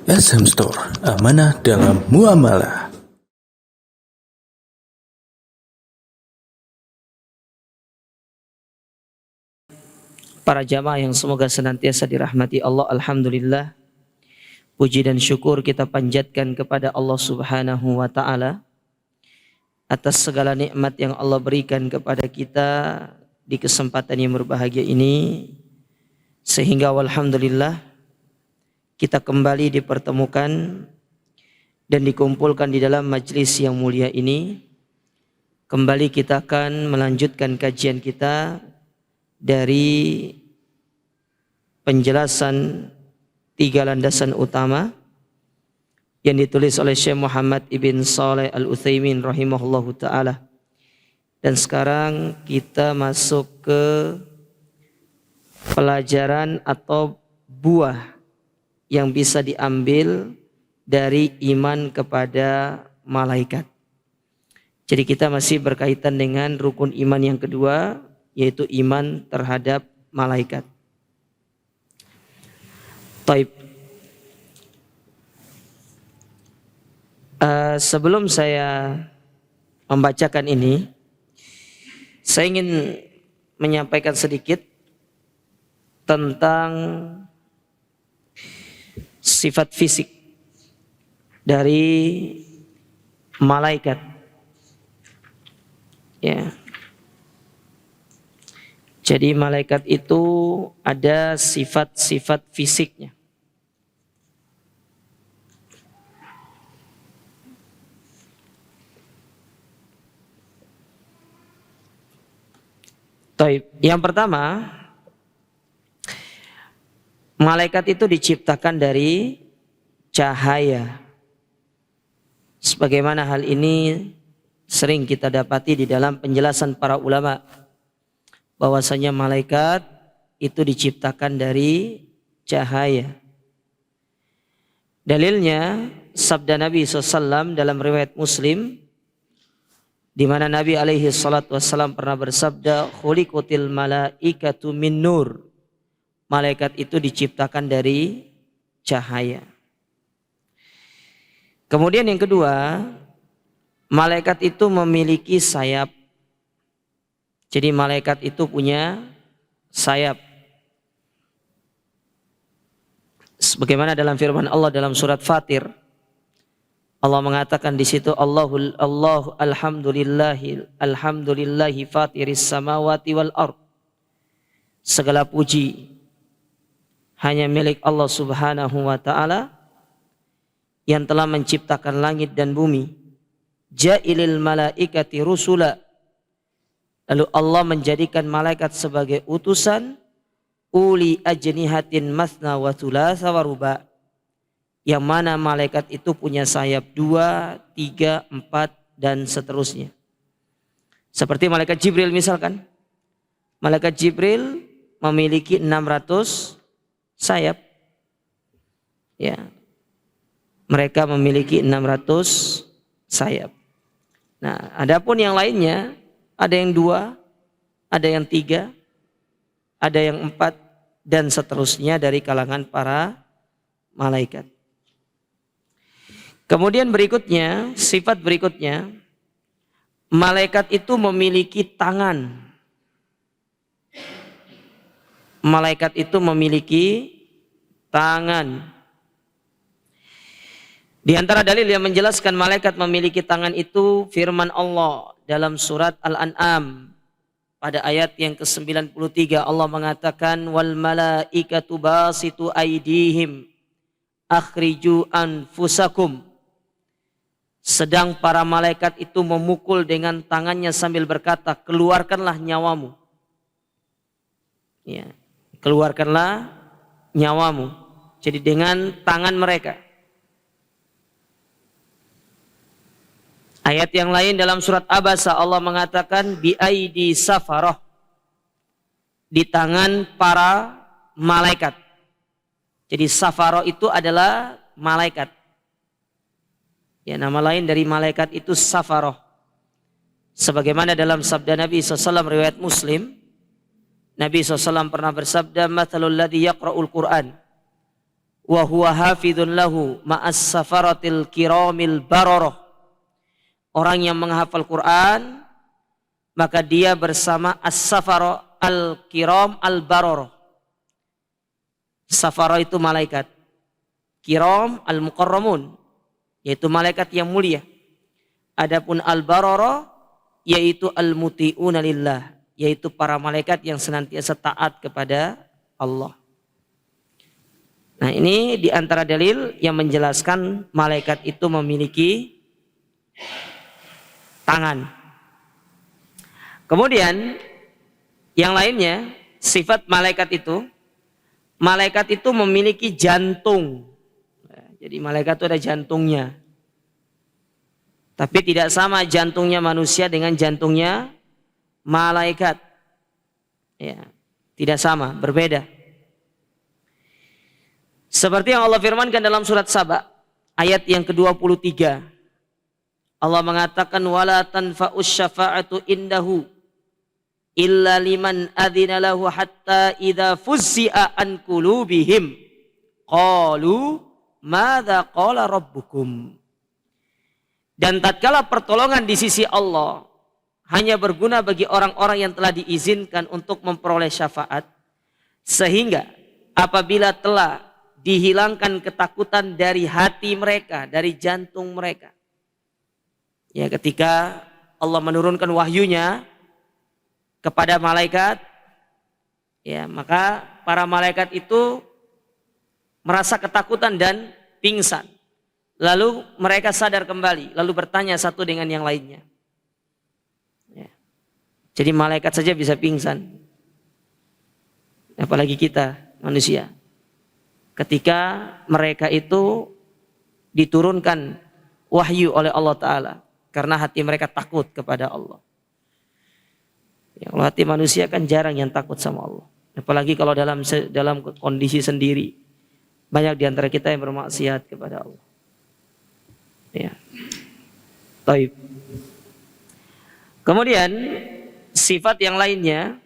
SM Store, amanah dalam muamalah. Para jamaah yang semoga senantiasa dirahmati Allah, alhamdulillah. Puji dan syukur kita panjatkan kepada Allah Subhanahu wa taala atas segala nikmat yang Allah berikan kepada kita di kesempatan yang berbahagia ini, sehingga alhamdulillah kita kembali dipertemukan dan dikumpulkan di dalam majlis yang mulia ini. Kembali kita akan melanjutkan kajian kita dari penjelasan 3 landasan utama yang ditulis oleh Syekh Muhammad ibn Shalih Al-Utsaimin rahimahullahu ta'ala. Dan sekarang kita masuk ke pelajaran atau buah yang bisa diambil dari iman kepada malaikat. Jadi kita masih berkaitan dengan rukun iman yang kedua, yaitu iman terhadap malaikat. Taib. Sebelum saya membacakan ini, saya ingin menyampaikan sedikit tentang sifat fisik dari malaikat. Ya. Jadi malaikat itu ada sifat-sifat fisiknya. Taib. Yang pertama, malaikat itu diciptakan dari cahaya. Sebagaimana hal ini sering kita dapati di dalam penjelasan para ulama, bahwasanya malaikat itu diciptakan dari cahaya. Dalilnya sabda Nabi SAW dalam riwayat Muslim, di mana Nabi alaihi salatu wassalam pernah bersabda, khuliqatil malaikatu min nur. Malaikat itu diciptakan dari cahaya. Kemudian yang kedua, malaikat itu memiliki sayap. Jadi malaikat itu punya sayap. Sebagaimana dalam firman Allah dalam surat Fatir, Allah mengatakan di situ, alhamdulillahi fatiris samawati wal ard. Segala puji hanya milik Allah Subhanahu wa taala yang telah menciptakan langit dan bumi. Ja'ilil malaikati rusula. Lalu Allah menjadikan malaikat sebagai utusan, uli ajnihatin masna wa thulatha wa ruba'. Yang mana malaikat itu punya sayap 2, 3, 4 dan seterusnya. Seperti malaikat Jibril misalkan. Malaikat Jibril memiliki 600 sayap. Ya. Mereka memiliki 600 sayap. Nah, adapun yang lainnya, ada yang 2, ada yang 3, ada yang 4 dan seterusnya dari kalangan para malaikat. Kemudian berikutnya, sifat berikutnya, malaikat itu memiliki tangan. Malaikat itu memiliki tangan. Di antara dalil yang menjelaskan malaikat memiliki tangan itu firman Allah dalam surat Al-An'am pada ayat yang ke-93. Allah mengatakan, wal malaikatu basitu aydihim akhriju anfusakum. Sedang para malaikat itu memukul dengan tangannya sambil berkata, keluarkanlah nyawamu. Ya, keluarkanlah nyawamu. Jadi dengan tangan mereka. Ayat yang lain dalam surat Abasa Allah mengatakan bi aidi safarah. Di tangan para malaikat. Jadi safarah itu adalah malaikat. Ya, nama lain dari malaikat itu safaroh. Sebagaimana dalam sabda Nabi SAW riwayat Muslim, Nabi SAW pernah bersabda, mathalul ladzi yaqra'ul Qur'an wa huwa hafidhun lahu ma'as safaratil kiramil bararah. Orang yang menghafal Quran maka dia bersama as-safara al-kiram al-bararah. Safara itu malaikat, kiram al-mukarramun yaitu malaikat yang mulia. Adapun al-bararah yaitu al-muti'una lillah, yaitu para malaikat yang senantiasa taat kepada Allah. Nah, ini di antara dalil yang menjelaskan malaikat itu memiliki tangan. Kemudian yang lainnya, sifat malaikat itu memiliki jantung. Jadi malaikat itu ada jantungnya. Tapi tidak sama jantungnya manusia dengan jantungnya malaikat. Ya, tidak sama, berbeda. Seperti yang Allah firmankan dalam surat Saba ayat yang ke-23. Allah mengatakan wala tanfa'us syafa'atu indahu illa liman adzina lahu hatta idza fuzzi'a an qulubihim qalu madza qala rabbukum. Dan tatkala pertolongan di sisi Allah hanya berguna bagi orang-orang yang telah diizinkan untuk memperoleh syafaat, sehingga apabila telah dihilangkan ketakutan dari hati mereka, dari jantung mereka, ya, ketika Allah menurunkan wahyunya kepada malaikat, ya, maka para malaikat itu merasa ketakutan dan pingsan. Lalu mereka sadar kembali, lalu bertanya satu dengan yang lainnya. Ya. Jadi malaikat saja bisa pingsan, apalagi kita manusia. Ketika mereka itu diturunkan wahyu oleh Allah Ta'ala, karena hati mereka takut kepada Allah. Ya, kalau hati manusia kan jarang yang takut sama Allah. Apalagi kalau dalam kondisi sendiri. Banyak di antara kita yang bermaksiat kepada Allah. Ya. Baik. Kemudian sifat yang lainnya,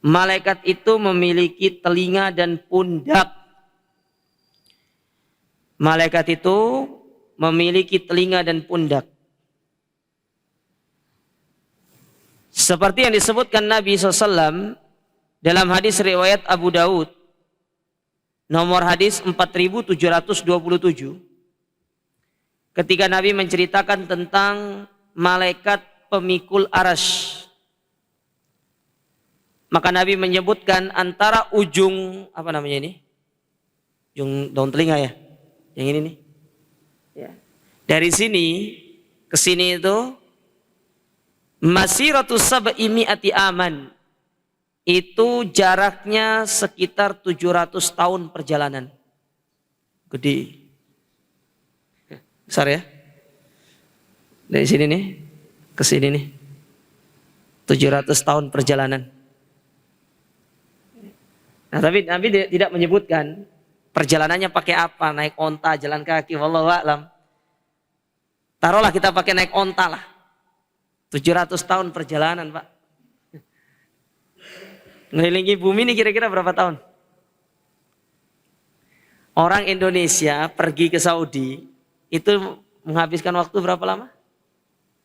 malaikat itu memiliki telinga dan pundak. Malaikat itu memiliki telinga dan pundak. Seperti yang disebutkan Nabi SAW dalam hadis riwayat Abu Daud, nomor hadis 4727. Ketika Nabi menceritakan tentang malaikat pemikul arasy, maka Nabi menyebutkan antara ujung, apa namanya ini? Ujung daun telinga ya? Yang ini nih. Ya. Dari sini ke sini itu masiratus sab'i mi'ati aman. Itu jaraknya sekitar 700 tahun perjalanan. Gede. Besar ya? Dari sini nih ke sini nih 700 tahun perjalanan. Nah, tapi Nabi tidak menyebutkan perjalanannya pakai apa, naik onta, jalan kaki, wallahu a'lam. Taruhlah kita pakai naik onta lah. 700 tahun perjalanan, Pak. Ngelilingi bumi ini kira-kira berapa tahun? Orang Indonesia pergi ke Saudi itu menghabiskan waktu berapa lama?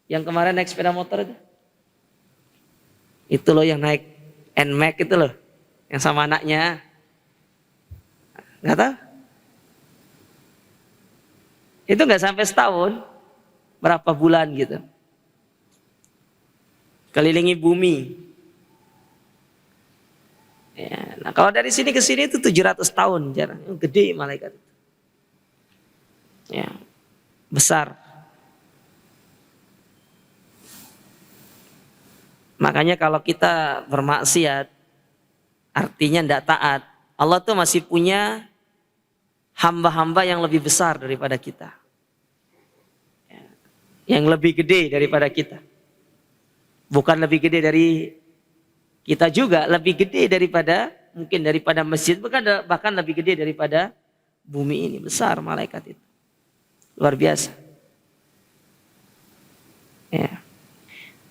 Yang kemarin naik sepeda motor itu? Itu loh yang naik NMAX itu loh. Yang sama anaknya. Nggak tahu? Itu nggak sampai setahun. Berapa bulan gitu. Kelilingi bumi. Ya, nah kalau dari sini ke sini itu 700 tahun jarak. Gede malaikat itu. Ya, besar. Makanya kalau kita bermaksiat, artinya tidak taat, Allah tuh masih punya hamba-hamba yang lebih besar daripada kita. Ya, yang lebih gede daripada kita. Bukan lebih gede dari kita juga, lebih gede daripada, mungkin daripada masjid, bahkan lebih gede daripada bumi ini. Besar malaikat itu. Luar biasa. Ya.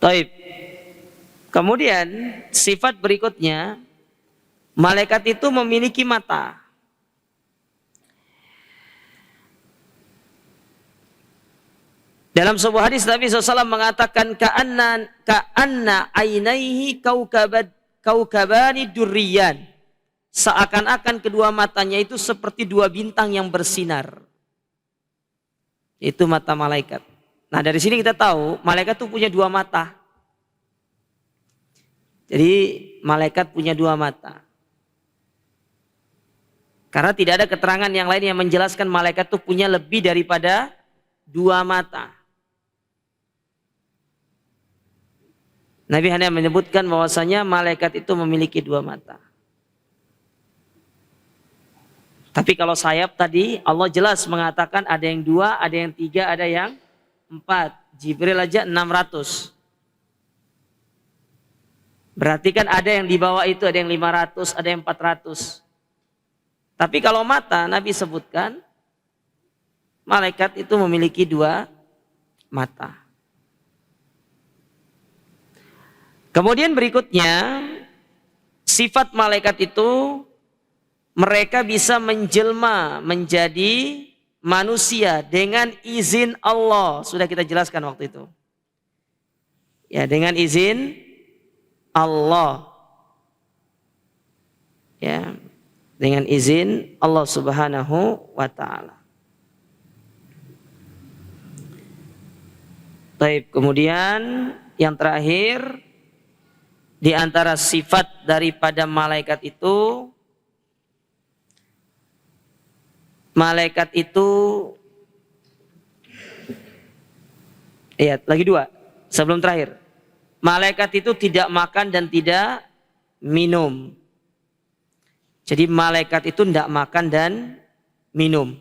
Taib. Kemudian sifat berikutnya, malaikat itu memiliki mata. Dalam sebuah hadis Nabi SAW mengatakan ka'anna ainaihi kaukabani durriyan. Seakan-akan kedua matanya itu seperti dua bintang yang bersinar. Itu mata malaikat. Nah dari sini kita tahu malaikat itu punya dua mata. Jadi malaikat punya dua mata. Karena tidak ada keterangan yang lain yang menjelaskan malaikat itu punya lebih daripada dua mata. Nabi hanya menyebutkan bahwasanya malaikat itu memiliki dua mata. Tapi kalau sayap tadi Allah jelas mengatakan ada yang dua, ada yang tiga, ada yang empat. Jibril aja 600. Berarti kan ada yang di bawah itu, ada yang 500, ada yang 400. Tapi kalau mata Nabi sebutkan malaikat itu memiliki dua mata. Kemudian berikutnya, sifat malaikat itu mereka bisa menjelma menjadi manusia dengan izin Allah. Sudah kita jelaskan waktu itu. Ya, dengan izin Allah. Ya, dengan izin Allah Subhanahu wa taala. Baik, kemudian yang terakhir di antara sifat daripada malaikat itu lagi dua sebelum terakhir. Malaikat itu tidak makan dan tidak minum. Jadi malaikat itu tidak makan dan minum.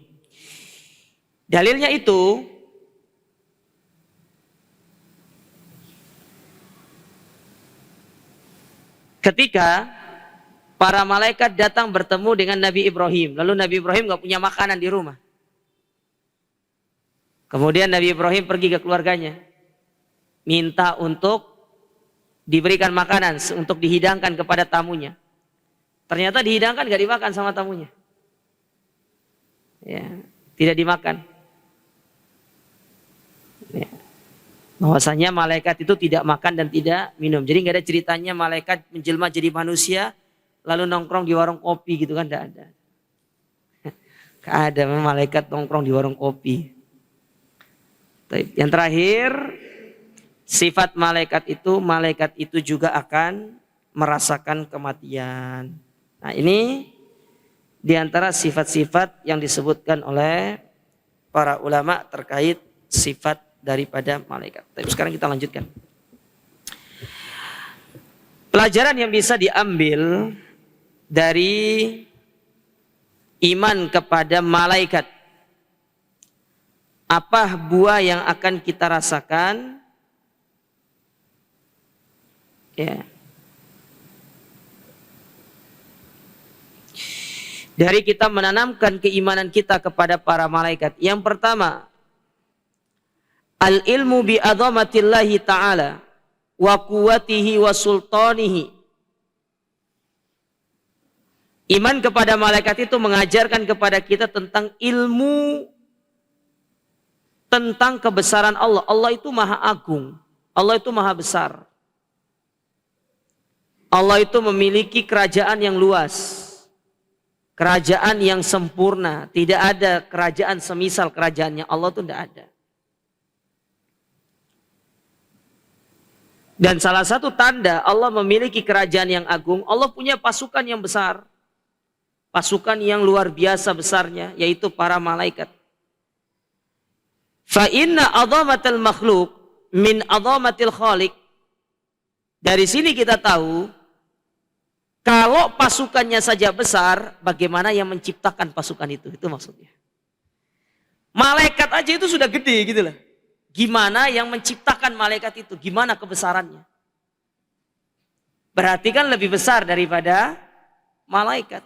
Dalilnya itu ketika para malaikat datang bertemu dengan Nabi Ibrahim. Lalu Nabi Ibrahim gak punya makanan di rumah. Kemudian Nabi Ibrahim pergi ke keluarganya. Minta untuk diberikan makanan, untuk dihidangkan kepada tamunya. Ternyata dihidangkan gak dimakan sama tamunya. Ya, tidak dimakan. Ya. Bahwasanya malaikat itu tidak makan dan tidak minum. Jadi nggak ada ceritanya malaikat menjelma jadi manusia lalu nongkrong di warung kopi gitu kan, nggak ada. Nggak ada malaikat nongkrong di warung kopi. Yang terakhir, sifat malaikat itu juga akan merasakan kematian. Nah ini diantara sifat-sifat yang disebutkan oleh para ulama terkait sifat daripada malaikat. Tapi sekarang kita lanjutkan. Pelajaran yang bisa diambil dari iman kepada malaikat. Apa buah yang akan kita rasakan? Ya. Dari kita menanamkan keimanan kita kepada para malaikat. Yang pertama, al-ilmu bi azamatillahi ta'ala wa quwwatihi wa sultanihi. Iman kepada malaikat itu mengajarkan kepada kita tentang ilmu tentang kebesaran Allah. Allah itu maha agung. Allah itu maha besar. Allah itu memiliki kerajaan yang luas. Kerajaan yang sempurna. Tidak ada kerajaan semisal kerajaannya Allah itu tidak ada. Dan salah satu tanda Allah memiliki kerajaan yang agung, Allah punya pasukan yang besar. Pasukan yang luar biasa besarnya, yaitu para malaikat. Fa inna azamatal makhluk min azamatil khaliq. Dari sini kita tahu, kalau pasukannya saja besar, bagaimana yang menciptakan pasukan itu? Itu maksudnya. Malaikat aja itu sudah gede gitu lah. Gimana yang menciptakan malaikat itu? Gimana kebesarannya? Berarti kan lebih besar daripada malaikat.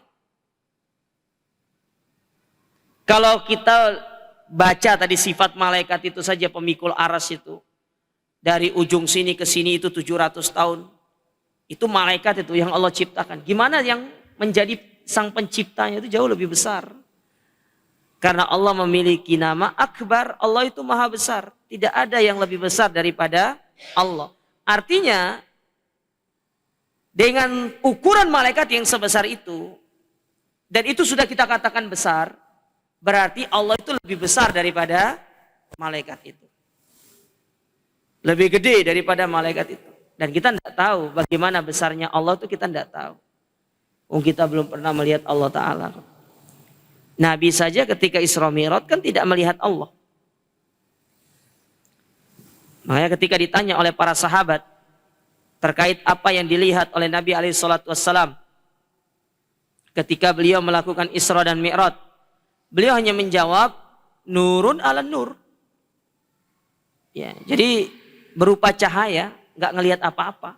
Kalau kita baca tadi sifat malaikat itu saja, pemikul aras itu. Dari ujung sini ke sini itu 700 tahun. Itu malaikat itu yang Allah ciptakan. Gimana yang menjadi sang penciptanya itu jauh lebih besar. Karena Allah memiliki nama Akbar, Allah itu maha besar. Tidak ada yang lebih besar daripada Allah. Artinya, dengan ukuran malaikat yang sebesar itu, dan itu sudah kita katakan besar, berarti Allah itu lebih besar daripada malaikat itu. Lebih gede daripada malaikat itu. Dan kita tidak tahu bagaimana besarnya Allah itu, kita tidak tahu. Kita belum pernah melihat Allah Ta'ala. Nabi saja ketika Isra Mi'raj kan tidak melihat Allah. Makanya ketika ditanya oleh para sahabat terkait apa yang dilihat oleh Nabi SAW ketika beliau melakukan Isra dan Mi'raj, beliau hanya menjawab nurun ala nur. Ya, jadi berupa cahaya, nggak ngelihat apa-apa.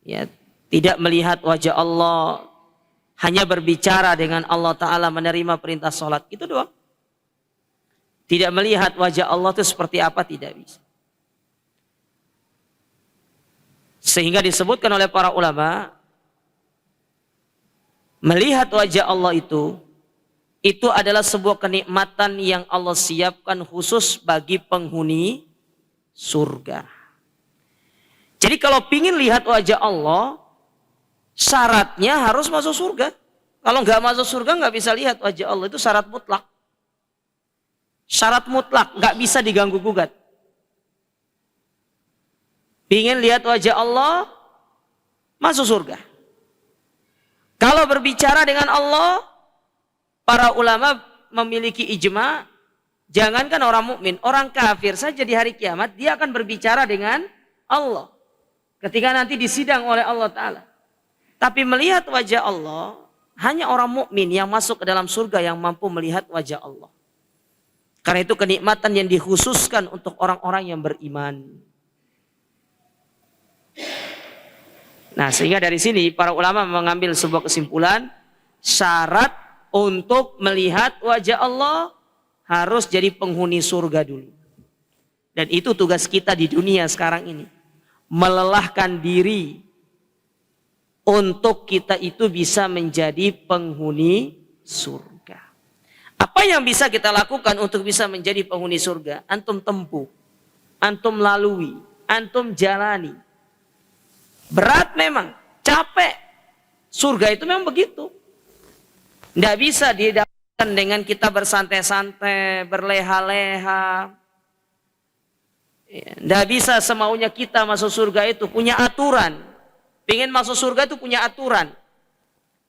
Ya, tidak melihat wajah Allah, hanya berbicara dengan Allah Ta'ala, menerima perintah sholat, itu doang. Tidak melihat wajah Allah itu seperti apa, tidak bisa. Sehingga disebutkan oleh para ulama, melihat wajah Allah itu adalah sebuah kenikmatan yang Allah siapkan khusus bagi penghuni surga. Jadi kalau pingin lihat wajah Allah, syaratnya harus masuk surga. Kalau nggak masuk surga nggak bisa lihat wajah Allah, itu syarat mutlak. Syarat mutlak, nggak bisa diganggu gugat. Pingin lihat wajah Allah, masuk surga. Kalau berbicara dengan Allah, para ulama memiliki ijma, jangankan orang mukmin, orang kafir saja di hari kiamat dia akan berbicara dengan Allah. Ketika nanti disidang oleh Allah Ta'ala. Tapi melihat wajah Allah, hanya orang mukmin yang masuk ke dalam surga yang mampu melihat wajah Allah. Karena itu kenikmatan yang dikhususkan untuk orang-orang yang beriman. Nah, sehingga dari sini para ulama mengambil sebuah kesimpulan, syarat untuk melihat wajah Allah harus jadi penghuni surga dulu. Dan itu tugas kita di dunia sekarang ini. Melelahkan diri untuk kita itu bisa menjadi penghuni surga. Apa yang bisa kita lakukan untuk bisa menjadi penghuni surga? Antum tempuh, antum lalui, antum jalani. Berat memang, capek. Surga itu memang begitu. Tidak bisa didapatkan dengan kita bersantai-santai, berleha-leha. Tidak bisa semaunya kita masuk surga itu, punya aturan. Pengen masuk surga itu punya aturan.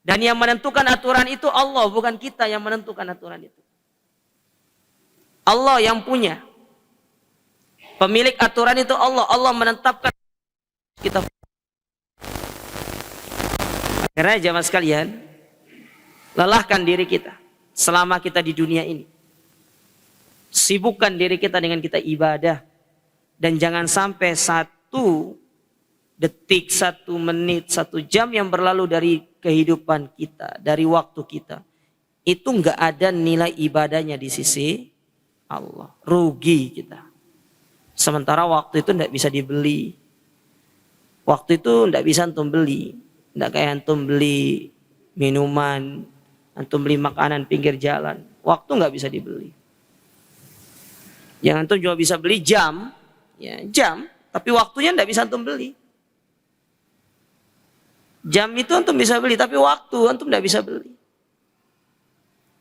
Dan yang menentukan aturan itu Allah, bukan kita yang menentukan aturan itu. Allah yang punya. Pemilik aturan itu Allah. Allah menetapkan kita. Karena jamaah sekalian, lelahkan diri kita selama kita di dunia ini. Sibukkan diri kita dengan kita ibadah. Dan jangan sampai satu detik, 1 menit, 1 jam yang berlalu dari kehidupan kita, dari waktu kita, itu nggak ada nilai ibadahnya di sisi Allah. Rugi kita. Sementara waktu itu nggak bisa dibeli. Waktu itu nggak bisa antum beli. Nggak kayak antum beli minuman, antum beli makanan pinggir jalan. Waktu nggak bisa dibeli. Yang antum cuma bisa beli jam, ya jam, tapi waktunya nggak bisa antum beli. Jam itu antum bisa beli, tapi waktu antum tidak bisa beli.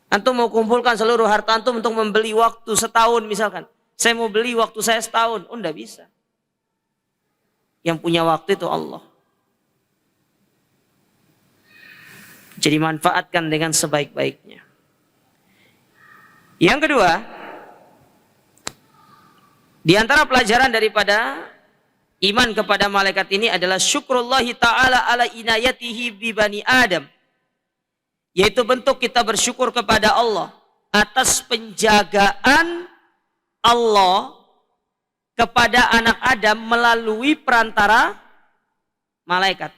Antum mau kumpulkan seluruh harta antum untuk membeli waktu setahun misalkan. Saya mau beli waktu saya setahun, tidak bisa. Yang punya waktu itu Allah. Jadi manfaatkan dengan sebaik-baiknya. Yang kedua, di antara pelajaran daripada iman kepada malaikat ini adalah syukrullahi ta'ala ala inayatihi bi bani Adam. Yaitu bentuk kita bersyukur kepada Allah atas penjagaan Allah kepada anak Adam melalui perantara malaikat.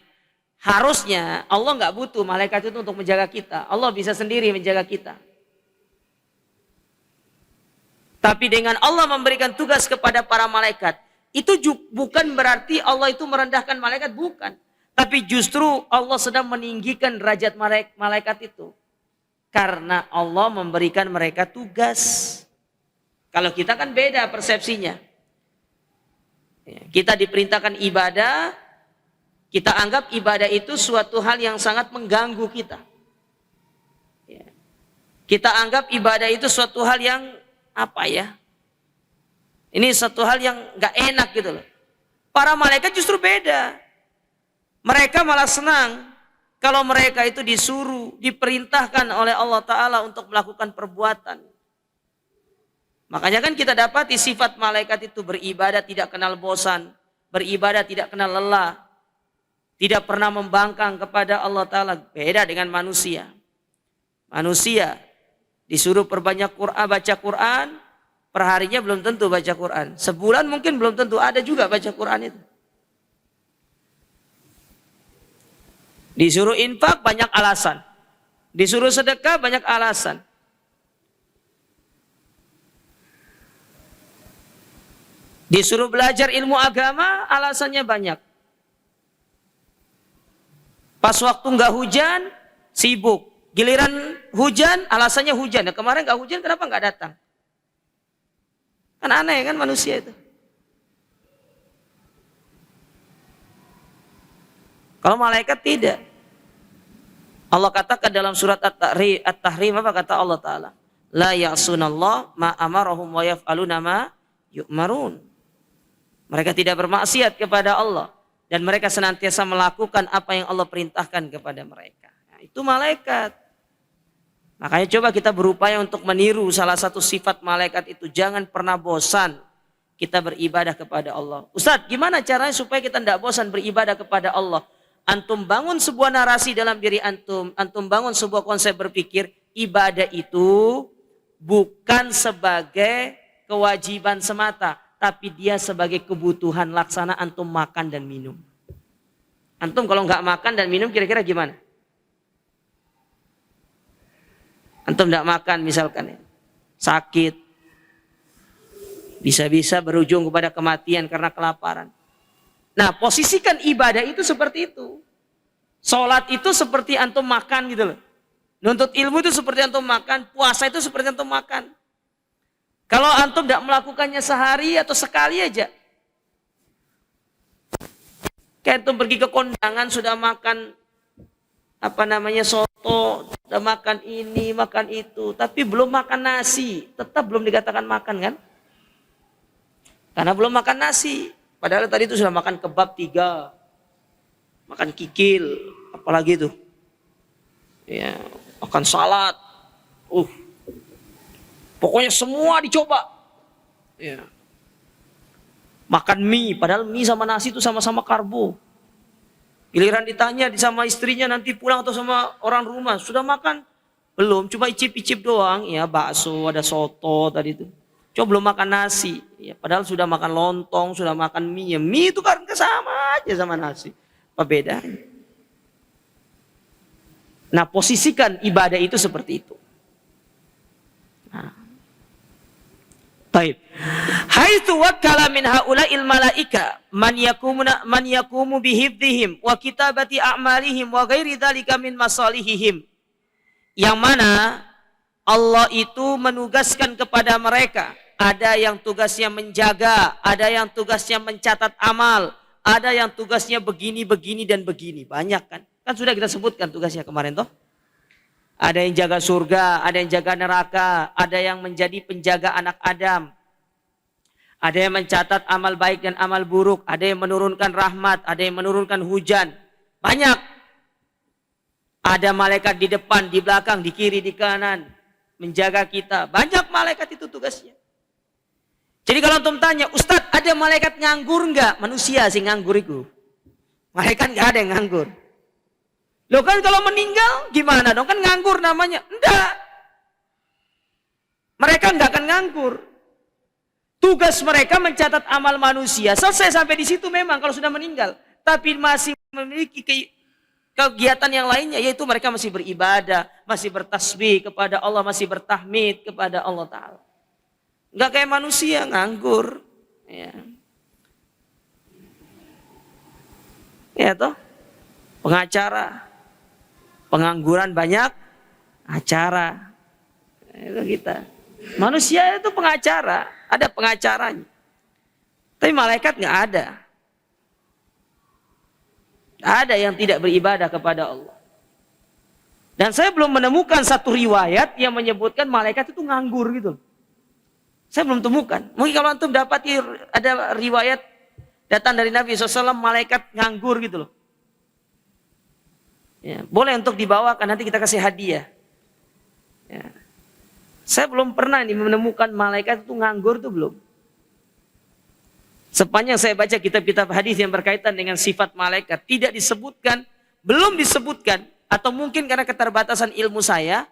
Harusnya Allah nggak butuh malaikat itu untuk menjaga kita. Allah bisa sendiri menjaga kita. Tapi dengan Allah memberikan tugas kepada para malaikat, itu bukan berarti Allah itu merendahkan malaikat, bukan. Tapi justru Allah sedang meninggikan derajat malaikat itu. Karena Allah memberikan mereka tugas. Kalau kita kan beda persepsinya. Kita diperintahkan ibadah, kita anggap ibadah itu suatu hal yang sangat mengganggu kita. Kita anggap ibadah itu suatu hal yang ini suatu hal yang gak enak gitu loh. Para malaikat justru beda. Mereka malah senang kalau mereka itu disuruh, diperintahkan oleh Allah Ta'ala untuk melakukan perbuatan. Makanya kan kita dapati sifat malaikat itu beribadah tidak kenal bosan, beribadah tidak kenal lelah, tidak pernah membangkang kepada Allah Ta'ala. Beda dengan manusia. Manusia disuruh perbanyak Quran, baca Quran, perharinya belum tentu baca Quran. Sebulan mungkin belum tentu, ada juga baca Quran itu. Disuruh infak banyak alasan. Disuruh sedekah banyak alasan. Disuruh belajar ilmu agama, alasannya banyak. Pas waktu nggak hujan, sibuk. Giliran hujan, alasannya hujan. Nah, kemarin nggak hujan, kenapa nggak datang? Kan aneh kan manusia itu. Kalau malaikat tidak. Allah katakan dalam surat At-Tahrim, apa kata Allah Ta'ala? La ya'sunallah ma amarahum wa yaf'aluna ma yu'marun. Mereka tidak bermaksiat kepada Allah. Dan mereka senantiasa melakukan apa yang Allah perintahkan kepada mereka. Nah, itu malaikat. Makanya coba kita berupaya untuk meniru salah satu sifat malaikat itu. Jangan pernah bosan kita beribadah kepada Allah. Ustadz, gimana caranya supaya kita tidak bosan beribadah kepada Allah? Antum bangun sebuah narasi dalam diri antum. Antum bangun sebuah konsep berpikir. Ibadah itu bukan sebagai kewajiban semata. Tapi dia sebagai kebutuhan laksana antum makan dan minum. Antum kalau nggak makan dan minum kira-kira gimana? Antum nggak makan misalkan ya, sakit, bisa-bisa berujung kepada kematian karena kelaparan. Nah, posisikan ibadah itu seperti itu. Sholat itu seperti antum makan gitu loh. Nuntut ilmu itu seperti antum makan, puasa itu seperti antum makan. Kalau antum tidak melakukannya sehari atau sekali aja. Kayak antum pergi ke kondangan sudah makan soto, sudah makan ini, makan itu, tapi belum makan nasi, tetap belum dikatakan makan kan? Karena belum makan nasi. Padahal tadi itu sudah makan kebab 3, makan kikil, apalagi itu, ya, makan salad, pokoknya semua dicoba, ya. Makan mie, padahal mie sama nasi itu sama-sama karbo. Giliran ditanya sama istrinya nanti pulang atau sama orang rumah, sudah makan? Belum, cuma icip-icip doang, ya bakso, ada soto tadi itu. Coba belum makan nasi, ya, padahal sudah makan lontong, sudah makan mie. Ya, mie itu kan sama aja sama nasi. Apa bedanya? Nah, posisikan ibadah itu seperti itu. Nah. Baik. Haitsu wakkala min haula'il malaika man yakumu bihifdzihim wa kitabati a'malihim wa ghairi dzalika min masalihihim. Yang mana Allah itu menugaskan kepada mereka, ada yang tugasnya menjaga, ada yang tugasnya mencatat amal, ada yang tugasnya begini, begini dan begini. Banyak kan? Kan sudah kita sebutkan tugasnya kemarin toh. Ada yang jaga surga, ada yang jaga neraka, ada yang menjadi penjaga anak Adam. Ada yang mencatat amal baik dan amal buruk, ada yang menurunkan rahmat, ada yang menurunkan hujan. Banyak. Ada malaikat di depan, di belakang, di kiri, di kanan, menjaga kita. Banyak malaikat itu tugasnya. Jadi kalau antum tanya, Ustadz ada malaikat nganggur enggak? Manusia sih nganggur itu. Malaikat enggak ada yang nganggur. Loh kan kalau meninggal gimana dong? Kan nganggur namanya. Enggak. Mereka enggak akan nganggur. Tugas mereka mencatat amal manusia. Selesai sampai di situ memang kalau sudah meninggal. Tapi masih memiliki kegiatan yang lainnya. Yaitu mereka masih beribadah. Masih bertasbih kepada Allah. Masih bertahmid kepada Allah Ta'ala. Enggak kayak manusia nganggur. Ya toh. Pengacara. Pengangguran banyak. Acara. Itu kita. Manusia itu pengacara, ada pengacaranya. Tapi malaikat nggak ada. Ada yang tidak beribadah kepada Allah. Dan saya belum menemukan satu riwayat yang menyebutkan malaikat itu nganggur gitu. Saya belum temukan. Mungkin kalau antum dapati ada riwayat datang dari Nabi SAW, malaikat nganggur gitu loh. Ya, boleh untuk dibawakan, nanti kita kasih hadiah. Ya. Saya belum pernah nih menemukan malaikat itu nganggur, itu belum. Sepanjang saya baca kitab-kitab hadis yang berkaitan dengan sifat malaikat, tidak disebutkan, belum disebutkan, atau mungkin karena keterbatasan ilmu saya,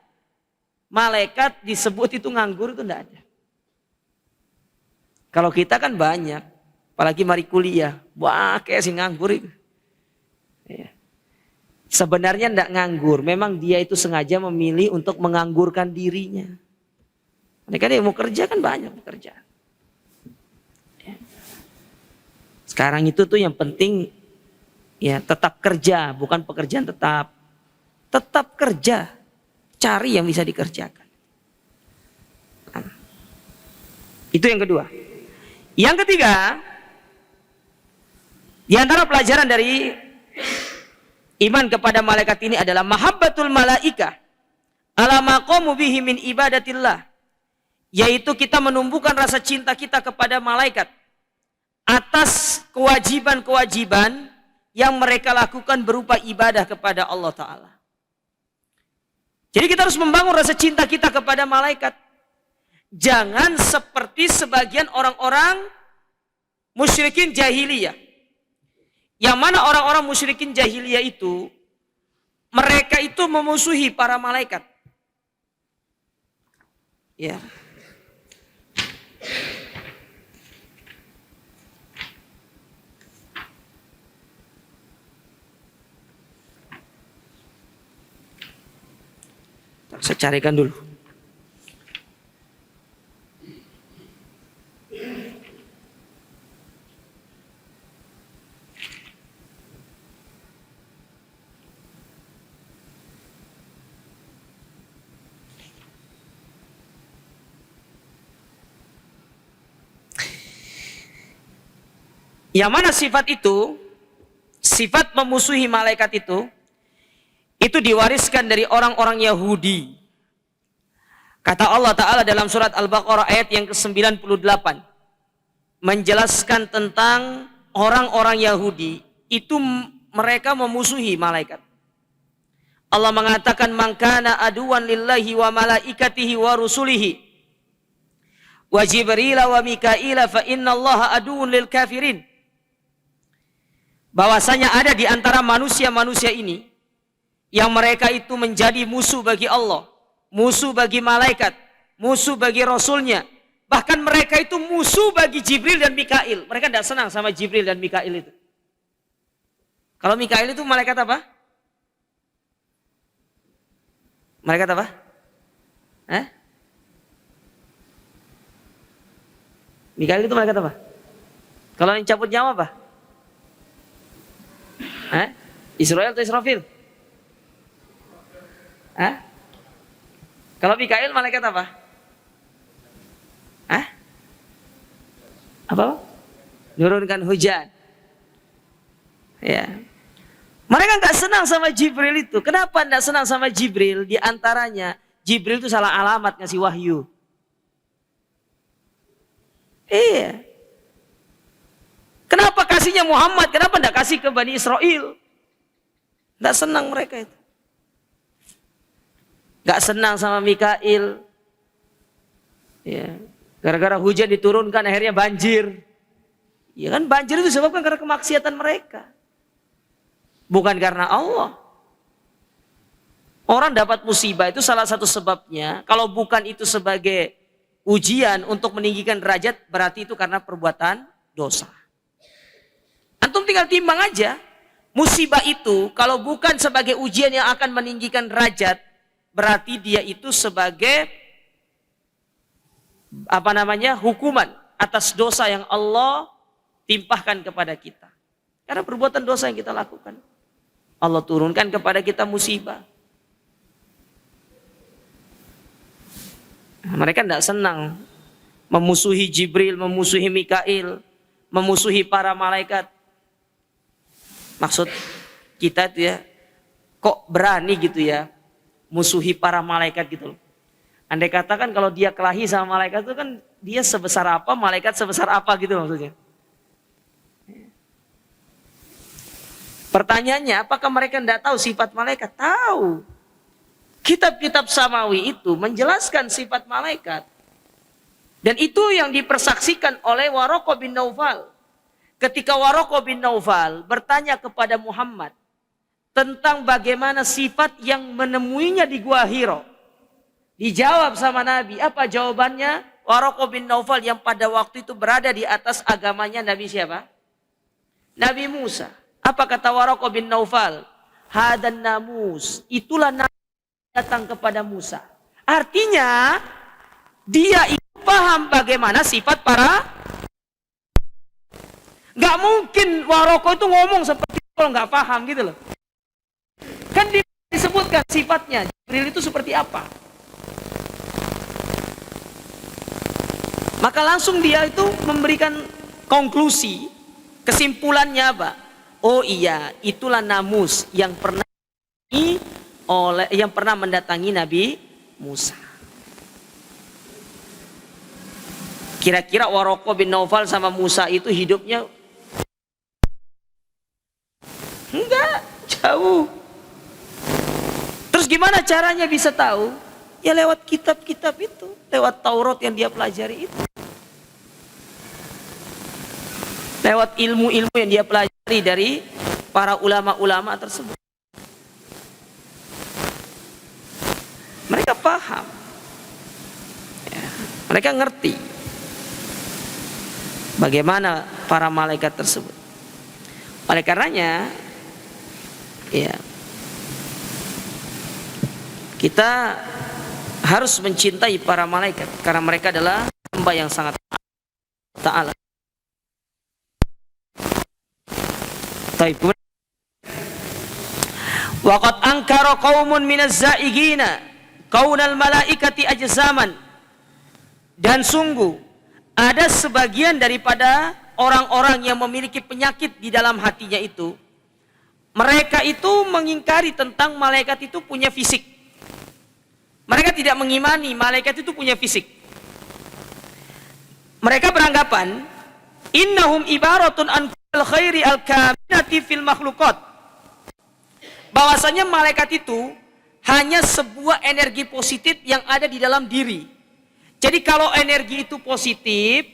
malaikat disebut itu nganggur, itu tidak ada. Kalau kita kan banyak, apalagi mari kuliah, wah kayak si nganggur itu. Ya. Sebenarnya tidak nganggur, memang dia itu sengaja memilih untuk menganggurkan dirinya. Mereka yang mau kerja kan banyak pekerjaan. Sekarang itu tuh yang penting ya tetap kerja, bukan pekerjaan tetap. Tetap kerja, cari yang bisa dikerjakan. Itu yang kedua. Yang ketiga, di antara pelajaran dari iman kepada malaikat ini adalah mahabbatul malaika ala maqamu bihi min ibadatillah, yaitu kita menumbuhkan rasa cinta kita kepada malaikat atas kewajiban-kewajiban yang mereka lakukan berupa ibadah kepada Allah Ta'ala. Jadi kita harus membangun rasa cinta kita kepada malaikat. Jangan seperti sebagian orang-orang musyrikin jahiliyah. Yang mana orang-orang musyrikin jahiliyah itu, mereka itu memusuhi para malaikat. Ya. Saya carikan dulu. Yang mana sifat itu, sifat memusuhi malaikat itu diwariskan dari orang-orang Yahudi. Kata Allah Ta'ala dalam surat Al-Baqarah ayat yang ke-98, menjelaskan tentang orang-orang Yahudi, itu mereka memusuhi malaikat. Allah mengatakan, man kana aduwan lillahi wa malaikatihi wa rusulihi wa Jibril wa Mikaila fa innallaha aduwwun lil kafirin. Bahwasanya ada di antara manusia-manusia ini yang mereka itu menjadi musuh bagi Allah, musuh bagi malaikat, musuh bagi Rasulnya. Bahkan mereka itu musuh bagi Jibril dan Mikail. Mereka tidak senang sama Jibril dan Mikail itu. Kalau Mikail itu malaikat apa? Malaikat apa? Mikail itu malaikat apa? Kalau yang cabut nyawa apa? Israel atau Israfil? Kalau Mikail malaikat apa? Apa? Nurunkan hujan. Ya. Mereka nggak senang sama Jibril itu. Kenapa nggak senang sama Jibril? Di antaranya Jibril itu salah alamat ngasih wahyu. Iya. Kenapa kasihnya Muhammad? Kenapa nggak kasih ke Bani Israel? Nggak senang mereka itu. Nggak senang sama Mikail. Ya. Gara-gara hujan diturunkan akhirnya banjir. Ya kan banjir itu disebabkan karena kemaksiatan mereka. Bukan karena Allah. Orang dapat musibah itu salah satu sebabnya. Kalau bukan itu sebagai ujian untuk meninggikan derajat, berarti itu karena perbuatan dosa. Antum tinggal timbang aja. Musibah itu kalau bukan sebagai ujian yang akan meninggikan derajat, berarti dia itu sebagai hukuman atas dosa yang Allah timpahkan kepada kita. Karena perbuatan dosa yang kita lakukan. Allah turunkan kepada kita musibah. Mereka tidak senang memusuhi Jibril, memusuhi Mikail, memusuhi para malaikat. Maksud kita itu ya, kok berani gitu ya musuhi para malaikat gitu loh. Andai katakan kalau dia kelahi sama malaikat itu kan dia sebesar apa, malaikat sebesar apa gitu maksudnya. Pertanyaannya, apakah mereka tidak tahu sifat malaikat? Tahu. Kitab-kitab samawi itu menjelaskan sifat malaikat. Dan itu yang dipersaksikan oleh Waraqah bin Naufal. Ketika Waraqah bin Naufal bertanya kepada Muhammad tentang bagaimana sifat yang menemuinya di Gua Hiro. Dijawab sama Nabi. Apa jawabannya? Waraqah bin Naufal yang pada waktu itu berada di atas agamanya Nabi siapa? Nabi Musa. Apa kata Waraqah bin Naufal? Hadan namus. Itulah Nabi datang kepada Musa. Artinya dia paham bagaimana sifat para. Gak mungkin Waraqah itu ngomong seperti itu kalau gak paham gitu loh. Kan disebutkan sifatnya. Jibril itu seperti apa. Maka langsung dia itu memberikan konklusi. Kesimpulannya apa? Oh iya, itulah namus yang pernah mendatangi Nabi Musa. Kira-kira Waraqah bin Naufal sama Musa itu hidupnya enggak, jauh. Terus gimana caranya bisa tahu? Ya lewat kitab-kitab itu, lewat Taurat yang dia pelajari itu. Lewat ilmu-ilmu yang dia pelajari dari para ulama-ulama tersebut. Mereka paham. Ya, mereka ngerti bagaimana para malaikat tersebut. Oleh karenanya, ya, kita harus mencintai para malaikat karena mereka adalah hamba yang sangat ta'ala. Waqad ankara qaumun minaz zaigina kaunal malaikati ajzaman. Dan sungguh ada sebagian daripada orang-orang yang memiliki penyakit di dalam hatinya itu, mereka itu mengingkari tentang malaikat itu punya fisik. Mereka tidak mengimani malaikat itu punya fisik. Mereka beranggapan innahum ibaratun an al-khairi al-kaminati fil makhluqat. Bahwasanya malaikat itu hanya sebuah energi positif yang ada di dalam diri. Jadi kalau energi itu positif,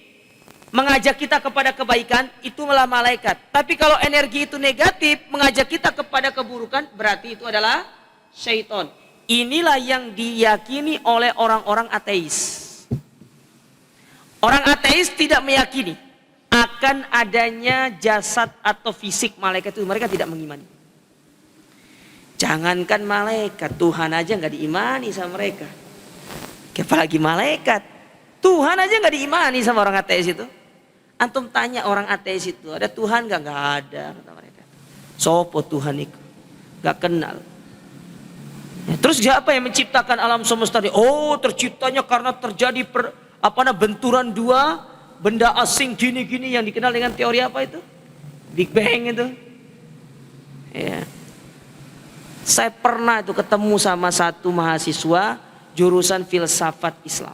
mengajak kita kepada kebaikan, itu adalah malaikat. Tapi kalau energi itu negatif, mengajak kita kepada keburukan, berarti itu adalah syaitan. Inilah yang diyakini oleh orang-orang ateis. Orang ateis tidak meyakini akan adanya jasad atau fisik malaikat itu. Mereka tidak mengimani. Jangankan malaikat, Tuhan aja nggak diimani sama mereka. Apalagi malaikat. Tuhan aja nggak diimani sama orang ateis itu. Antum tanya orang ateis itu, ada Tuhan nggak? Nggak ada, kata mereka. Sopo Tuhan itu? Nggak kenal. Ya, terus siapa yang menciptakan alam semesta ini? Oh, terciptanya karena terjadi benturan dua benda asing gini-gini yang dikenal dengan teori apa itu? Big Bang itu. Ya. Saya pernah itu ketemu sama satu mahasiswa jurusan filsafat Islam.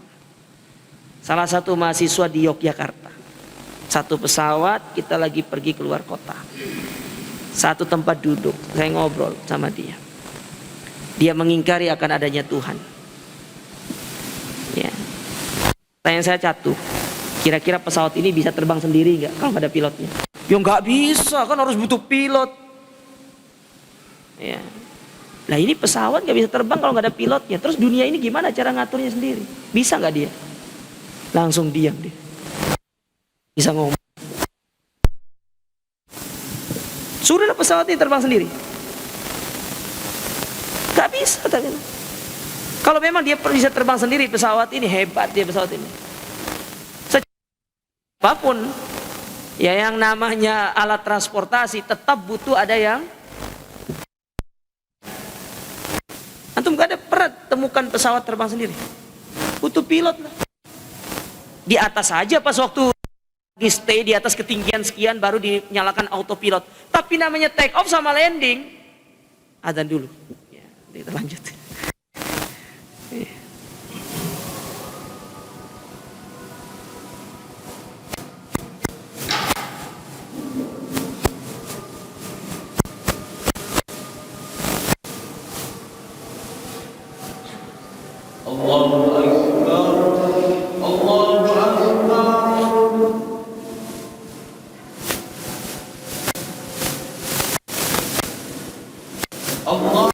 Salah satu mahasiswa di Yogyakarta. Satu pesawat, kita lagi pergi keluar kota. Satu tempat duduk, saya ngobrol sama dia. Dia mengingkari akan adanya Tuhan. Ya. Tanya saya satu, kira-kira pesawat ini bisa terbang sendiri nggak kalau nggak ada pilotnya? Ya nggak bisa, kan harus butuh pilot. Ya. Nah ini pesawat nggak bisa terbang kalau nggak ada pilotnya. Terus dunia ini gimana cara ngaturnya sendiri? Bisa nggak dia? Langsung diam dia. Bisa ngomong. Suruhlah pesawat ini terbang sendiri. Gak bisa. Kalau memang dia bisa terbang sendiri pesawat ini, hebat dia pesawat ini. Apapun ya yang namanya alat transportasi tetap butuh ada yang. Antum gak ada pernah temukan pesawat terbang sendiri? Autopilot lah. Di atas saja pas waktu di stay di atas ketinggian sekian baru dinyalakan autopilot. Tapi namanya take off sama landing, adzan dulu. Ya, kita lanjut. Allahu Akbar, Allahu Akbar. Allah.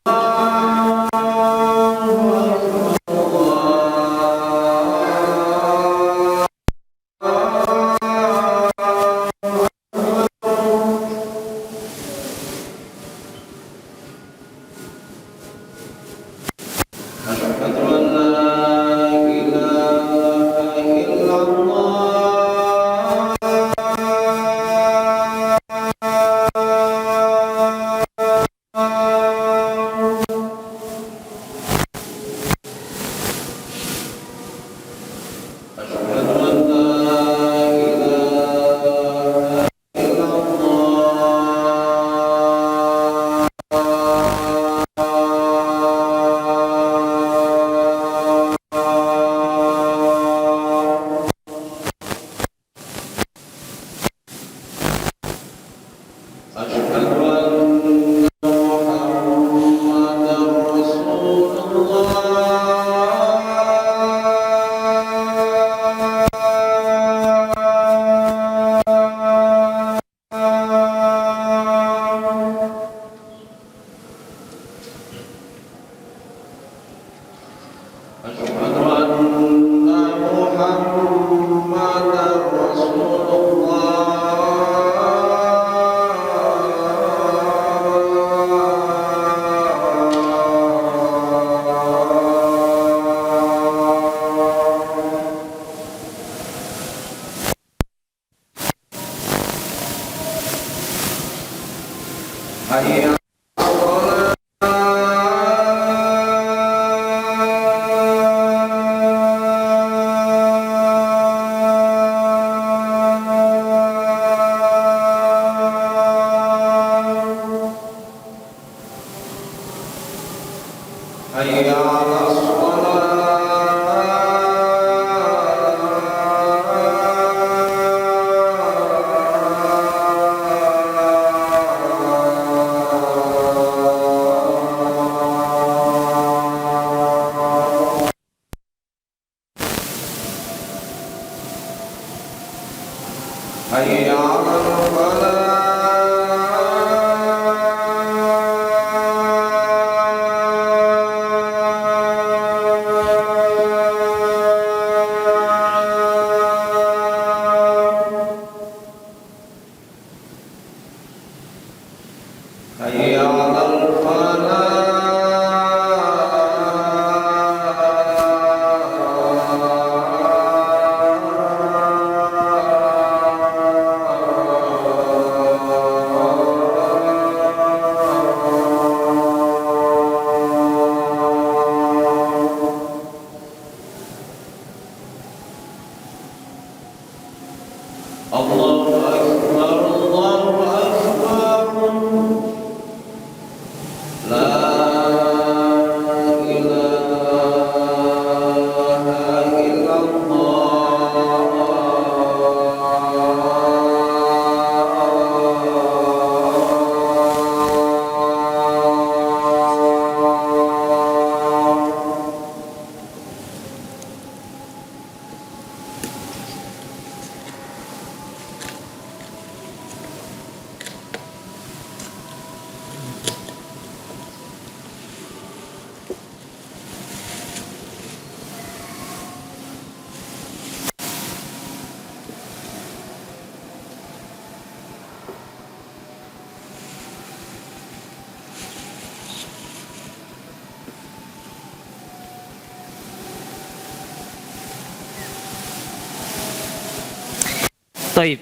Taib.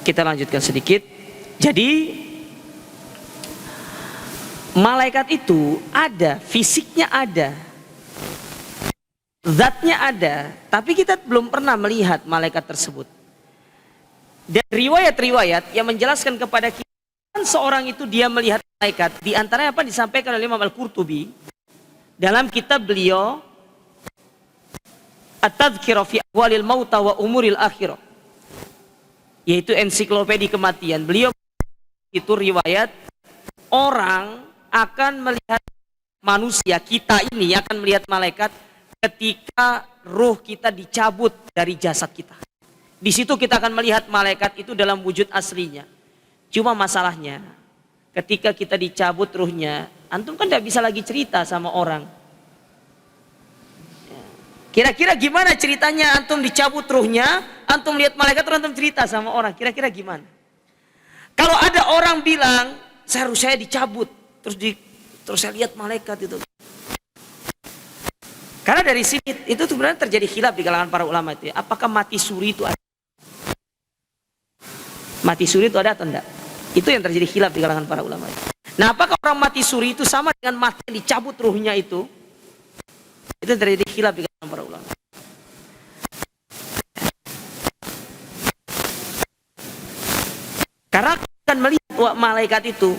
Kita lanjutkan sedikit. Jadi malaikat itu ada, fisiknya ada. zatnya ada, tapi kita belum pernah melihat malaikat tersebut. Dan riwayat-riwayat yang menjelaskan kepada kita seorang itu dia melihat malaikat, di antaranya apa disampaikan oleh Imam Al-Qurtubi dalam kitab beliau At-Tadhkirah fi Ahwalil Mauta wa Umuril Akhirah, yaitu ensiklopedia kematian. Beliau itu riwayat orang akan melihat manusia, kita ini akan melihat malaikat ketika ruh kita dicabut dari jasad kita. Di situ kita akan melihat malaikat itu dalam wujud aslinya. Cuma masalahnya ketika kita dicabut ruhnya, antum kan tidak bisa lagi cerita sama orang. Kira-kira gimana ceritanya antum dicabut ruhnya, antum lihat malaikat terus antum cerita sama orang, kira-kira gimana? Kalau ada orang bilang, saya dicabut, terus saya lihat malaikat itu. Karena dari sini itu sebenarnya terjadi khilaf di kalangan para ulama itu. Apakah mati suri itu ada? Mati suri itu ada atau enggak? Itu yang terjadi khilaf di kalangan para ulama itu. Nah, apakah orang mati suri itu sama dengan mati yang dicabut ruhnya itu? Itu terjadi khilaf di kalangan para ulama. Karena akan melihat malaikat itu,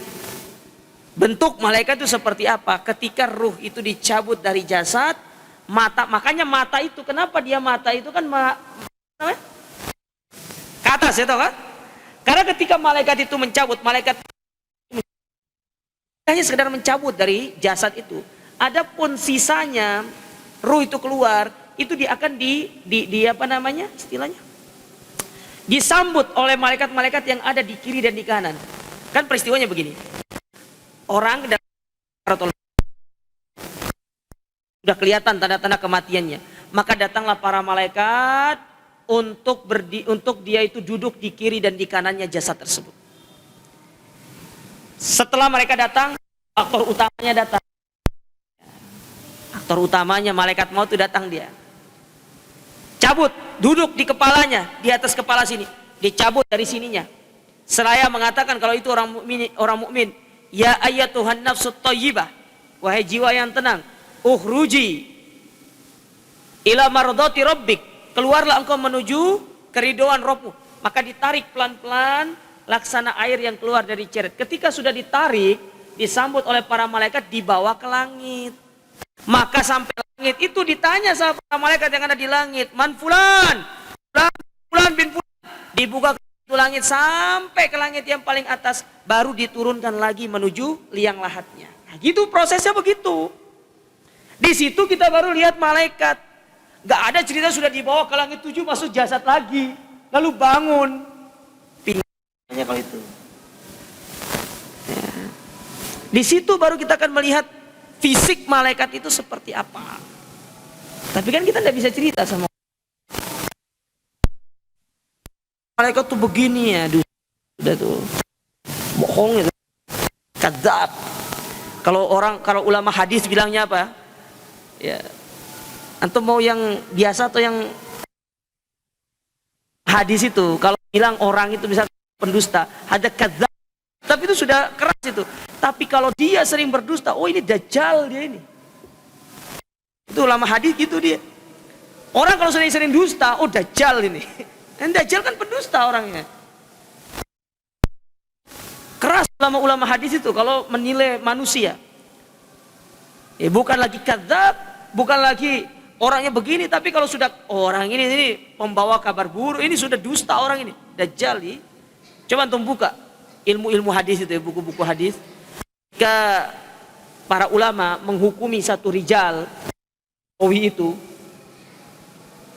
bentuk malaikat itu seperti apa ketika ruh itu dicabut dari jasad. Mata, makanya mata itu, kenapa dia mata itu kan ke atas ya, tahu kan? Karena ketika malaikat itu mencabut, malaikat hanya sekedar mencabut dari jasad itu. Adapun sisanya ruh itu keluar, itu dia akan di apa namanya istilahnya, disambut oleh malaikat-malaikat yang ada di kiri dan di kanan. Kan peristiwanya begini, orang sudah kelihatan tanda-tanda kematiannya, maka datanglah para malaikat untuk dia itu duduk di kiri dan di kanannya jasad tersebut. Setelah mereka datang, aktor utamanya datang. Aktor utamanya malaikat maut itu datang, dia cabut, duduk di kepalanya, di atas kepala sini, dicabut dari sininya. Seraya mengatakan kalau itu orang mukmin, ya ayyatuhan nafsut thayyibah, wahai jiwa yang tenang, ukhruji ila mardati rabbik, keluarlah engkau menuju keridhaan Rabbmu. Maka ditarik pelan-pelan laksana air yang keluar dari ceret. Ketika sudah ditarik, disambut oleh para malaikat, dibawa ke langit. Maka sampai langit itu ditanya sama para malaikat yang ada di langit, man fulan bin fulan. Dibuka ke langit sampai ke langit yang paling atas, baru diturunkan lagi menuju liang lahatnya. Nah, gitu prosesnya begitu. Di situ kita baru lihat malaikat. Gak ada cerita sudah dibawa ke langit 7 masuk jasad lagi, lalu bangun. Pinggirnya kalau itu. Ya. Di situ baru kita akan melihat fisik malaikat itu seperti apa. Tapi kan kita tidak bisa cerita sama malaikat tuh begini ya, udah tuh bohong itu, kadzab. Kalau ulama hadis bilangnya apa? Ya, antum mau yang biasa atau yang hadis itu? Kalau bilang orang itu bisa pendusta, ada kadzab, tapi itu sudah keras itu. Tapi kalau dia sering berdusta, oh ini dajjal dia ini. Itu ulama hadis gitu dia. Orang kalau sering dusta, oh dajjal ini. Dan dajjal kan pendusta orangnya. Keras ulama hadis itu kalau menilai manusia. Bukan lagi kadzab, bukan lagi orangnya begini, tapi kalau sudah orang ini pembawa kabar buruk, ini sudah dusta orang ini, dajjal ini. Coba antum buka ilmu hadis itu ya, buku-buku hadis. Ketika para ulama menghukumi satu rijal itu,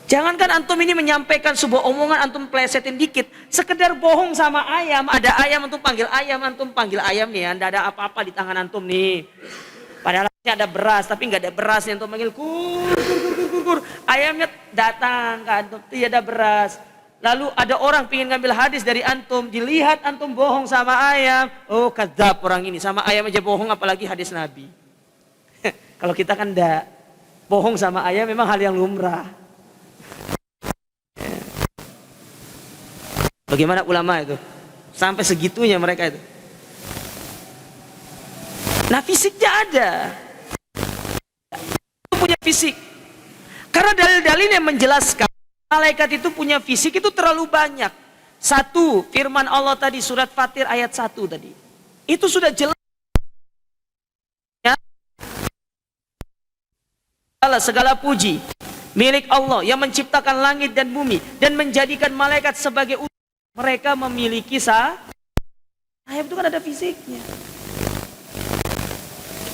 jangankan antum ini menyampaikan sebuah omongan, antum plesetin dikit, sekedar bohong sama ayam, ada ayam antum panggil ayam nih, anda ada apa-apa di tangan antum nih. Padahal ada beras, tapi nggak ada berasnya, antum panggil kur. Ayamnya datang ke antum, tidak ada beras. Lalu ada orang ingin ngambil hadis dari antum, dilihat antum bohong sama ayam, oh kadzab orang ini, sama ayam aja bohong apalagi hadis Nabi. Kalau kita kan enggak, bohong sama ayam memang hal yang lumrah. Bagaimana ulama itu? Sampai segitunya mereka itu. Nah fisiknya ada. Itu punya fisik. Karena dalil-dalil yang menjelaskan malaikat itu punya fisik itu terlalu banyak. Satu, firman Allah tadi surat Fatir ayat 1 tadi. Itu sudah jelas. Segala puji milik Allah yang menciptakan langit dan bumi dan menjadikan malaikat sebagai utusan. Mereka memiliki sayap itu kan ada fisiknya.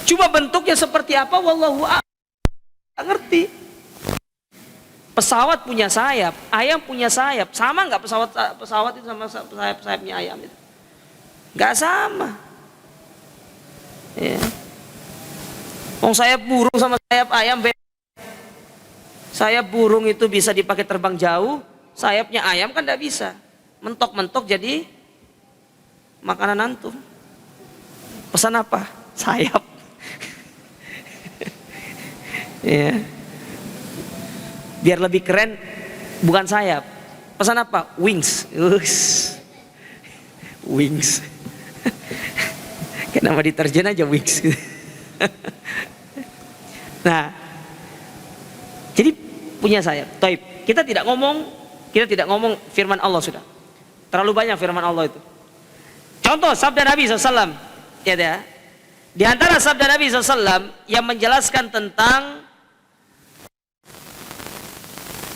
Cuma bentuknya seperti apa wallahu a'lam. Nggak ngerti. Pesawat punya sayap, ayam punya sayap. Sama nggak pesawat itu sama sayapnya ayam itu? Nggak sama. Ya. Sayap burung sama sayap ayam beda. Sayap burung itu bisa dipakai terbang jauh, sayapnya ayam kan tidak bisa. Mentok-mentok jadi makanan antum. Pesan apa? Sayap. Ya. Biar lebih keren, bukan sayap. Pesan apa? Wings. Wings. Kenapa deterjen aja wings? Nah, jadi punya sayap. Taib. Kita tidak ngomong firman Allah sudah. Terlalu banyak firman Allah itu. Contoh sabda Nabi SAW. Ya. Di antara sabda Nabi SAW yang menjelaskan tentang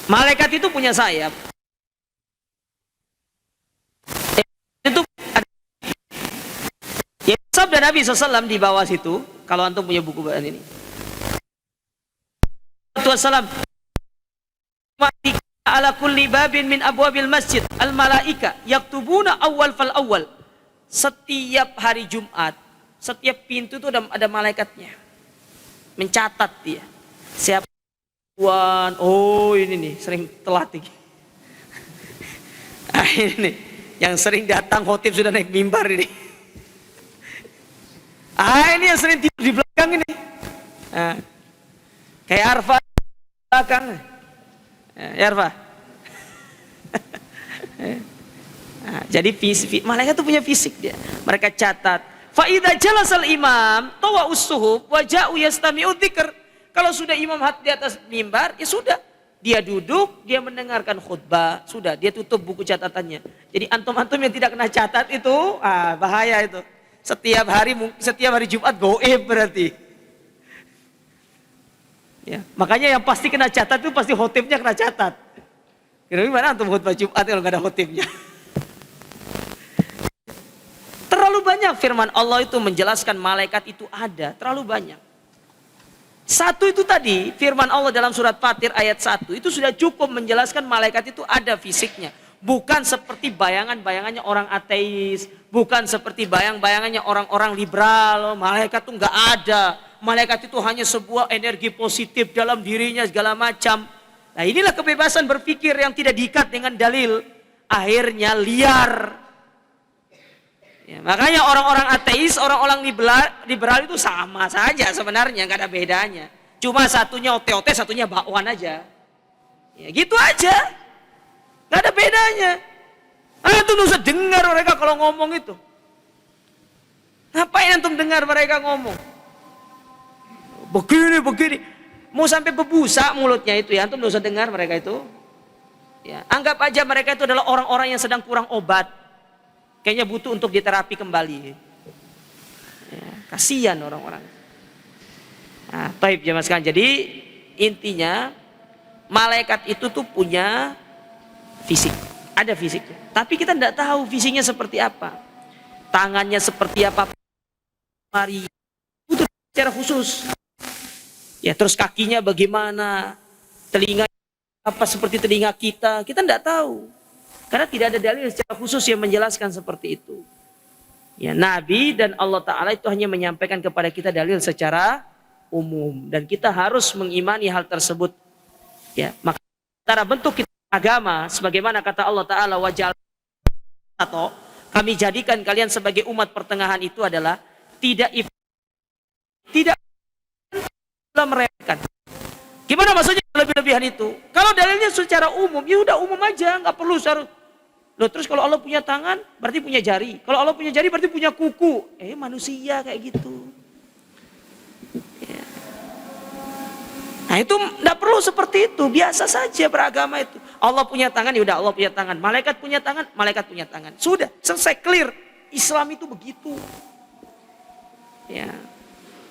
malaikat itu punya sayap. Itu ada. Ya, sabda Nabi SAW di bawah situ. Kalau antum punya buku bacaan ini. Wassalam ala kulli babin min abwabil masjid al malaika yaktubuna awal fal awal. Setiap hari Jumat, setiap pintu itu ada malaikatnya mencatat dia siapa ini nih sering telat ini. Ini nih yang sering datang khotib sudah naik mimbar ini. Ini yang sering tidur di belakang ini. Kayak Arfa belakang. Ya Arfa. Jadi malaikat itu punya fisik dia. Mereka catat. Fa idza jalasal imam tawa ussuhub wa ja'u yastami'u dzikr. Kalau sudah imam di atas mimbar, ya sudah. Dia duduk, dia mendengarkan khutbah, sudah dia tutup buku catatannya. Jadi antum-antum yang tidak kena catat itu, bahaya itu. Setiap hari Jumat goib berarti. Ya, makanya yang pasti kena catat itu pasti khotibnya kena catat. Kira-kira gimana antum khutbah Jumat kalau nggak ada khotibnya? Terlalu banyak firman Allah itu menjelaskan malaikat itu ada, terlalu banyak. Satu itu tadi firman Allah dalam surat Fatir ayat 1 itu sudah cukup menjelaskan malaikat itu ada fisiknya. Bukan seperti bayangan-bayangannya orang ateis, bukan seperti bayang-bayangannya orang-orang liberal, malaikat itu nggak ada. Malaikat itu hanya sebuah energi positif dalam dirinya segala macam. Nah, inilah kebebasan berpikir yang tidak diikat dengan dalil. Akhirnya liar. Ya, makanya orang-orang ateis, orang-orang liberal itu sama saja sebenarnya, nggak ada bedanya. Cuma satunya ote-ote, satunya bakwan aja. Ya gitu aja, nggak ada bedanya. Antum usah dengar mereka kalau ngomong itu. Ngapain antum dengar mereka ngomong? Begini, mau sampai bebusa mulutnya itu ya, antum usah dengar mereka itu. Ya, anggap aja mereka itu adalah orang-orang yang sedang kurang obat. Kayaknya butuh untuk diterapi kembali. Ya, kasihan orang-orang. Nah, taib jemaah sekalian. Jadi intinya malaikat itu tuh punya fisik, ada fisiknya. Tapi kita tidak tahu fisiknya seperti apa, tangannya seperti apa, mari itu secara khusus. Ya terus kakinya bagaimana, telinga apa seperti telinga kita tidak tahu. Karena tidak ada dalil secara khusus yang menjelaskan seperti itu. Ya, Nabi dan Allah Ta'ala itu hanya menyampaikan kepada kita dalil secara umum. Dan kita harus mengimani hal tersebut. Ya, maka antara bentuk kita agama, sebagaimana kata Allah Ta'ala, wajal atau kami jadikan kalian sebagai umat pertengahan itu adalah tidak meremehkan. Gimana maksudnya lebih-lebihan itu? Kalau dalilnya secara umum, ya udah umum aja, nggak perlu secara. Loh, terus kalau Allah punya tangan, berarti punya jari. Kalau Allah punya jari, berarti punya kuku. Manusia kayak gitu. Ya. Nah itu tidak perlu seperti itu, biasa saja beragama itu. Allah punya tangan, ya udah Allah punya tangan. Malaikat punya tangan, malaikat punya tangan. Sudah, selesai, clear. Islam itu begitu. Ya.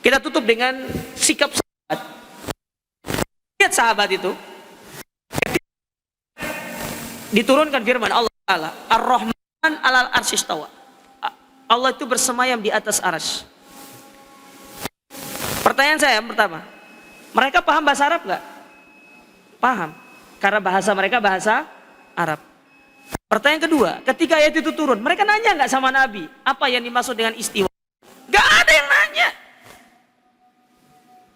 Kita tutup dengan sikap sahabat. Lihat sahabat itu. Diturunkan firman Allah Ta'ala. Ar-Rahman alal arsy istawa. Allah itu bersemayam di atas arsy. Pertanyaan saya yang pertama, mereka paham bahasa Arab nggak? Paham, karena bahasa mereka bahasa Arab. Pertanyaan kedua, ketika ayat itu turun, mereka nanya nggak sama Nabi, apa yang dimaksud dengan istiwa? Nggak ada yang nanya.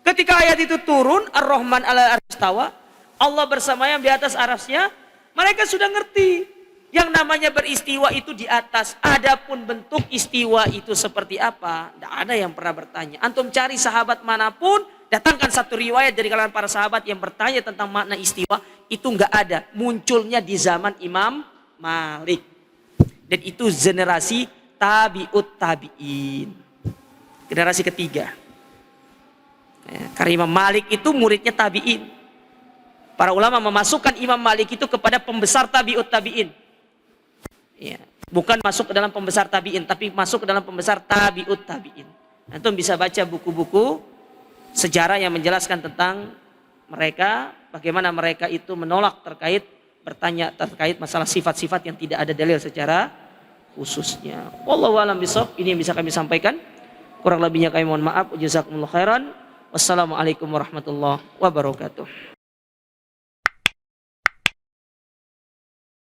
Ketika ayat itu turun, Ar-Rahman ala arsy-istawa, Allah bersemayam di atas arasnya, mereka sudah ngerti. Yang namanya beristiwa itu di atas. Adapun bentuk istiwa itu seperti apa, tidak ada yang pernah bertanya. Antum cari sahabat manapun, datangkan satu riwayat dari kalangan para sahabat yang bertanya tentang makna istiwa, itu nggak ada. Munculnya di zaman Imam Malik. Dan itu generasi tabi'ut tabi'in. Generasi ketiga. Karena Imam Malik itu muridnya tabi'in. Para ulama memasukkan Imam Malik itu kepada pembesar tabi'ut tabi'in. Ya, bukan masuk ke dalam pembesar tabi'in, tapi masuk ke dalam pembesar tabi'ut tabi'in. Antum bisa baca buku-buku sejarah yang menjelaskan tentang mereka, bagaimana mereka itu menolak bertanya terkait masalah sifat-sifat yang tidak ada dalil secara khususnya. Wallahu a'lam bishawab. Ini yang bisa kami sampaikan. Kurang lebihnya kami mohon maaf. Jazakumullah khairan. Wassalamualaikum warahmatullahi wabarakatuh.